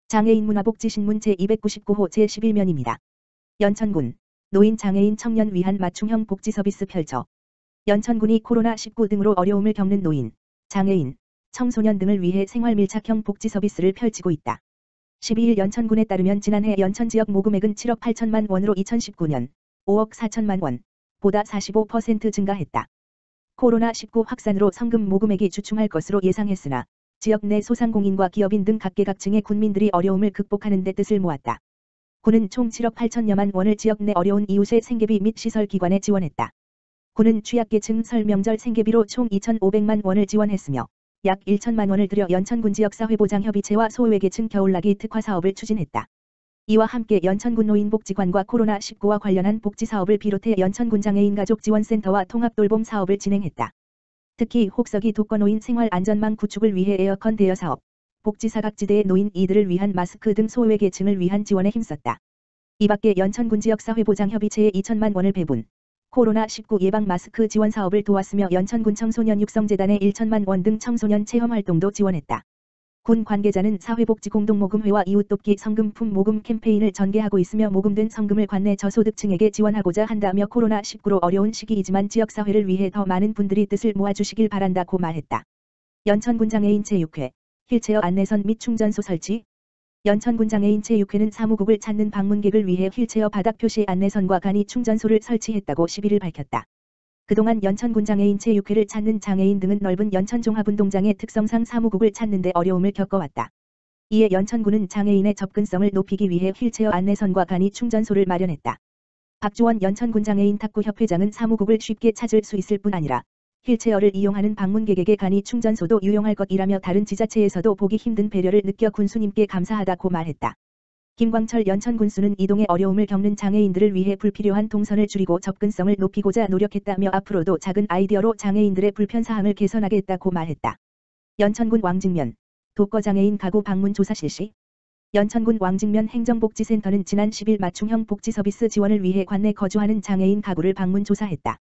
장애인 문화복지신문 제299호 제11면입니다. 연천군 노인 장애인 청년 위한 맞춤형 복지 서비스 펼쳐 연천군이 코로나19 등으로 어려움을 겪는 노인, 장애인, 청소년 등을 위해 생활 밀착형 복지 서비스를 펼치고 있다. 12일 연천군에 따르면 지난해 연천 지역 모금액은 7억 8천만 원으로 2019년 5억 4천만 원 보다 45% 증가했다. 코로나19 확산으로 성금 모금액이 주춤할 것으로 예상했으나 지역 내 소상공인과 기업인 등 각계각층의 군민들이 어려움을 극복하는 데 뜻을 모았다. 군은 총 7억 8천여만 원을 지역 내 어려운 이웃의 생계비 및 시설기관에 지원했다. 군은 취약계층 설 명절 생계비로 총 2,500만 원을 지원했으며 약 1천만 원을 들여 연천군 지역사회보장협의체와 소외계층 겨울나기 특화사업을 추진했다. 이와 함께 연천군 노인복지관과 코로나19와 관련한 복지사업을 비롯해 연천군 장애인가족지원센터와 통합돌봄 사업을 진행했다. 특히 혹서기 독거노인 생활안전망 구축을 위해 에어컨 대여 사업, 복지사각지대의 노인 이들을 위한 마스크 등 소외계층을 위한 지원에 힘썼다. 이밖에 연천군 지역사회보장협의체에 2천만 원을 배분, 코로나19 예방 마스크 지원 사업을 도왔으며 연천군 청소년 육성재단에 1천만 원 등 청소년 체험활동도 지원했다. 군 관계자는 사회복지공동모금회와 이웃돕기 성금품 모금 캠페인을 전개하고 있으며 모금된 성금을 관내 저소득층에게 지원하고자 한다며 코로나19로 어려운 시기이지만 지역사회를 위해 더 많은 분들이 뜻을 모아주시길 바란다고 말했다. 연천군 장애인 체육회, 휠체어 안내선 및 충전소 설치. 연천군 장애인 체육회는 사무국을 찾는 방문객을 위해 휠체어 바닥 표시 안내선과 간이 충전소를 설치했다고 11일 밝혔다. 그동안 연천군 장애인 체육회를 찾는 장애인 등은 넓은 연천종합운동장의 특성상 사무국을 찾는 데 어려움을 겪어왔다. 이에 연천군은 장애인의 접근성을 높이기 위해 휠체어 안내선과 간이 충전소를 마련했다. 박주원 연천군 장애인 탁구협회장은 사무국을 쉽게 찾을 수 있을 뿐 아니라 휠체어를 이용하는 방문객에게 간이 충전소도 유용할 것이라며 다른 지자체에서도 보기 힘든 배려를 느껴 군수님께 감사하다고 말했다. 김광철 연천군수는 이동에 어려움을 겪는 장애인들을 위해 불필요한 동선을 줄이고 접근성을 높이고자 노력했다며 앞으로도 작은 아이디어로 장애인들의 불편사항을 개선하겠다고 말했다. 연천군 왕직면 독거장애인 가구 방문 조사 실시. 연천군 왕직면 행정복지센터는 지난 10일 맞춤형 복지 서비스 지원을 위해 관내 거주하는 장애인 가구를 방문 조사했다.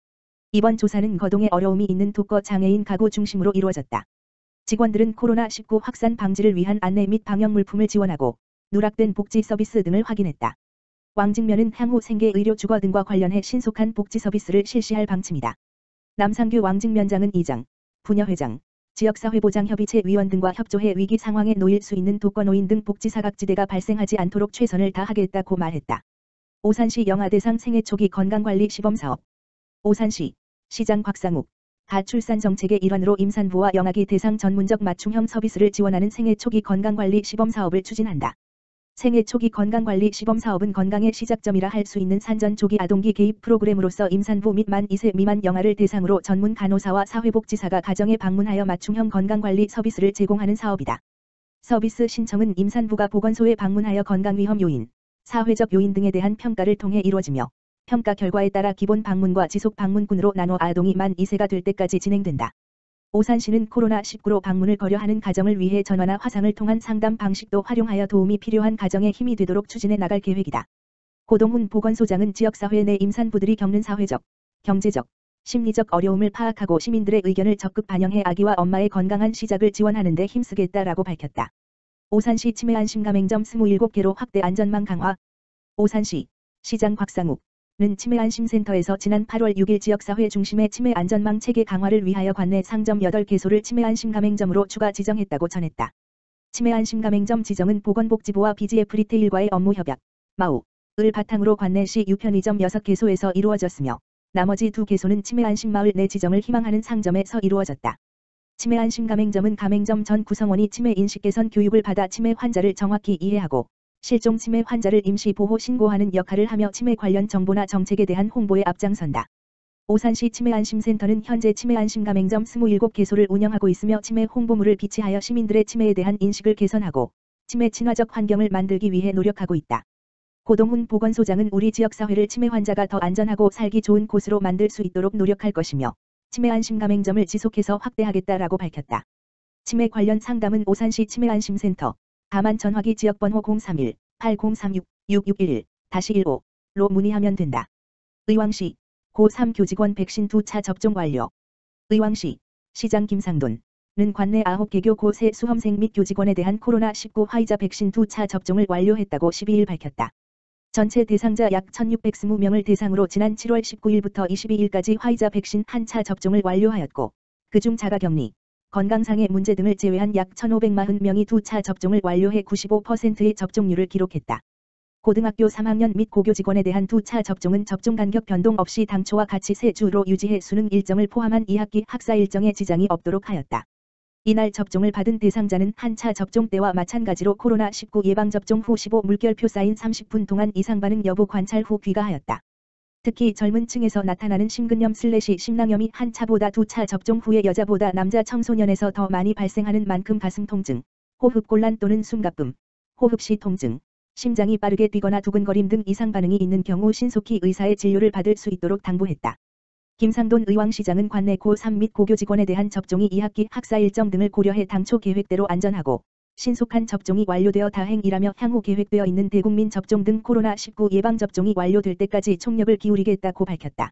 이번 조사는 거동에 어려움이 있는 독거장애인 가구 중심으로 이루어졌다. 직원들은 코로나19 확산 방지를 위한 안내 및 방역 물품을 지원하고 누락된 복지 서비스 등을 확인했다. 왕직면은 향후 생계 의료 주거 등과 관련해 신속한 복지 서비스를 실시할 방침이다. 남상규 왕직면장은 이장, 부녀회장, 지역사회보장협의체 위원 등과 협조해 위기 상황에 놓일 수 있는 독거노인 등 복지사각지대가 발생하지 않도록 최선을 다하겠다고 말했다. 오산시 영아대상 생애 초기 건강관리 시범사업. 오산시 시장 곽상욱 가출산 정책의 일환으로 임산부와 영아기 대상 전문적 맞춤형 서비스를 지원하는 생애 초기 건강관리 시범사업을 추진한다. 생애 초기 건강관리 시범사업은 건강의 시작점이라 할 수 있는 산전 조기 아동기 개입 프로그램으로서 임산부 및 만 2세 미만 영아를 대상으로 전문 간호사와 사회복지사가 가정에 방문하여 맞춤형 건강관리 서비스를 제공하는 사업이다. 서비스 신청은 임산부가 보건소에 방문하여 건강위험 요인, 사회적 요인 등에 대한 평가를 통해 이루어지며 평가 결과에 따라 기본 방문과 지속 방문군으로 나눠 아동이 만 2세가 될 때까지 진행된다. 오산시는 코로나19로 방문을 거려하는 가정을 위해 전화나 화상을 통한 상담 방식도 활용하여 도움이 필요한 가정에 힘이 되도록 추진해 나갈 계획이다. 고동훈 보건소장은 지역사회 내 임산부들이 겪는 사회적, 경제적, 심리적 어려움을 파악하고 시민들의 의견을 적극 반영해 아기와 엄마의 건강한 시작을 지원하는 데 힘쓰겠다라고 밝혔다. 오산시 치매안심가맹점 27개로 확대 안전망 강화. 오산시 시장 곽상욱 는 치매안심센터에서 지난 8월 6일 지역사회 중심의 치매 안전망 체계 강화를 위하여 관내 상점 8개소를 치매안심가맹점으로 추가 지정했다고 전했다. 치매안심가맹점 지정은 보건복지부와 BGF 리테일과의 업무 협약, 마우을 바탕으로 관내시 유편의점 6개소에서 이루어졌으며 나머지 2개소는 치매안심마을 내 지정을 희망하는 상점에서 이루어졌다. 치매안심가맹점은 가맹점 전 구성원이 치매 인식 개선 교육을 받아 치매 환자를 정확히 이해하고 실종 치매 환자를 임시 보호 신고하는 역할을 하며 치매 관련 정보나 정책에 대한 홍보에 앞장선다. 오산시 치매안심센터는 현재 치매안심가맹점 27개소를 운영하고 있으며 치매 홍보물을 비치하여 시민들의 치매에 대한 인식을 개선하고 치매 친화적 환경을 만들기 위해 노력하고 있다. 고동훈 보건소장은 우리 지역사회를 치매 환자가 더 안전하고 살기 좋은 곳으로 만들 수 있도록 노력할 것이며 치매안심가맹점을 지속해서 확대하겠다라고 밝혔다. 치매 관련 상담은 오산시 치매안심센터 다만 전화기 지역번호 031-8036-6611-15로 문의하면 된다. 의왕시 고3 교직원 백신 2차 접종 완료. 의왕시 시장 김상돈 관내 9개교 고세 수험생 및 교직원에 대한 코로나19 화이자 백신 2차 접종을 완료했다고 12일 밝혔다. 전체 대상자 약 1,620명을 대상으로 지난 7월 19일부터 22일까지 화이자 백신 1차 접종을 완료하였고, 그중 자가격리, 건강상의 문제 등을 제외한 약 1,540명이 2차 접종을 완료해 95%의 접종률을 기록했다. 고등학교 3학년 및 고교직원에 대한 2차 접종은 접종 간격 변동 없이 당초와 같이 3주로 유지해 수능 일정을 포함한 2학기 학사 일정에 지장이 없도록 하였다. 이날 접종을 받은 대상자는 1차 접종 때와 마찬가지로 코로나19 예방접종 후 15 물결표 사인 30분 동안 이상 반응 여부 관찰 후 귀가하였다. 특히 젊은 층에서 나타나는 심근염/심낭염이 1차보다 2차 접종 후에 여자보다 남자 청소년에서 더 많이 발생하는 만큼 가슴 통증, 호흡곤란 또는 숨가쁨, 호흡시 통증, 심장이 빠르게 뛰거나 두근거림 등 이상 반응이 있는 경우 신속히 의사의 진료를 받을 수 있도록 당부했다. 김상돈 의왕시장은 관내 고3 및 고교직원에 대한 접종이 2학기 학사 일정 등을 고려해 당초 계획대로 안전하고 신속한 접종이 완료되어 다행이라며 향후 계획되어 있는 대국민 접종 등 코로나19 예방접종이 완료될 때까지 총력을 기울이겠다고 밝혔다.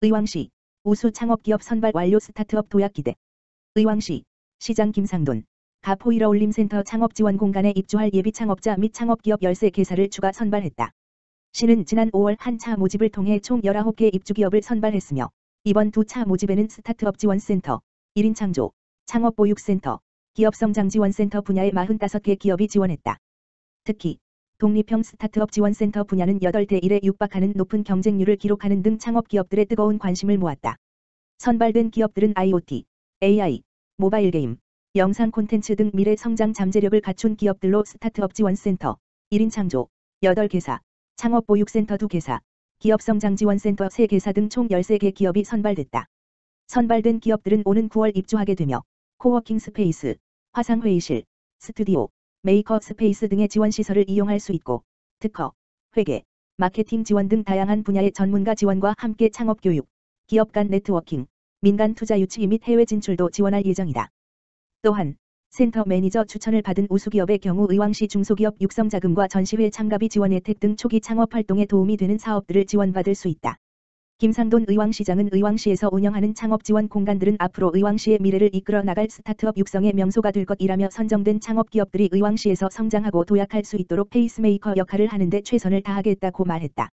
의왕시 우수 창업기업 선발 완료 스타트업 도약 기대. 의왕시 시장 김상돈 가포일어올림센터 창업지원 공간에 입주할 예비 창업자 및 창업기업 13개사를 추가 선발했다. 시는 지난 5월 1차 모집을 통해 총 19개 입주기업을 선발했으며 이번 2차 모집에는 스타트업 지원센터, 1인 창조, 창업보육센터, 기업성장지원센터 분야의 45개 기업이 지원했다. 특히 독립형 스타트업 지원센터 분야는 8대 1에 육박하는 높은 경쟁률을 기록하는 등 창업기업들의 뜨거운 관심을 모았다. 선발된 기업들은 IoT, AI, 모바일 게임, 영상 콘텐츠 등 미래 성장 잠재력을 갖춘 기업들로 스타트업 지원센터, 1인 창조, 8개사, 창업보육센터 2개사, 기업성장지원센터 3개사 등 총 13개 기업이 선발됐다. 선발된 기업들은 오는 9월 입주하게 되며 코워킹 스페이스, 화상회의실, 스튜디오, 메이커 스페이스 등의 지원시설을 이용할 수 있고 특허, 회계, 마케팅 지원 등 다양한 분야의 전문가 지원과 함께 창업교육, 기업 간 네트워킹, 민간 투자 유치 및 해외 진출도 지원할 예정이다. 또한 센터 매니저 추천을 받은 우수기업의 경우 의왕시 중소기업 육성자금과 전시회 참가비 지원 혜택 등 초기 창업 활동에 도움이 되는 사업들을 지원받을 수 있다. 김상돈 의왕시장은 의왕시에서 운영하는 창업 지원 공간들은 앞으로 의왕시의 미래를 이끌어 나갈 스타트업 육성의 명소가 될 것이라며 선정된 창업기업들이 의왕시에서 성장하고 도약할 수 있도록 페이스메이커 역할을 하는 데 최선을 다하겠다고 말했다.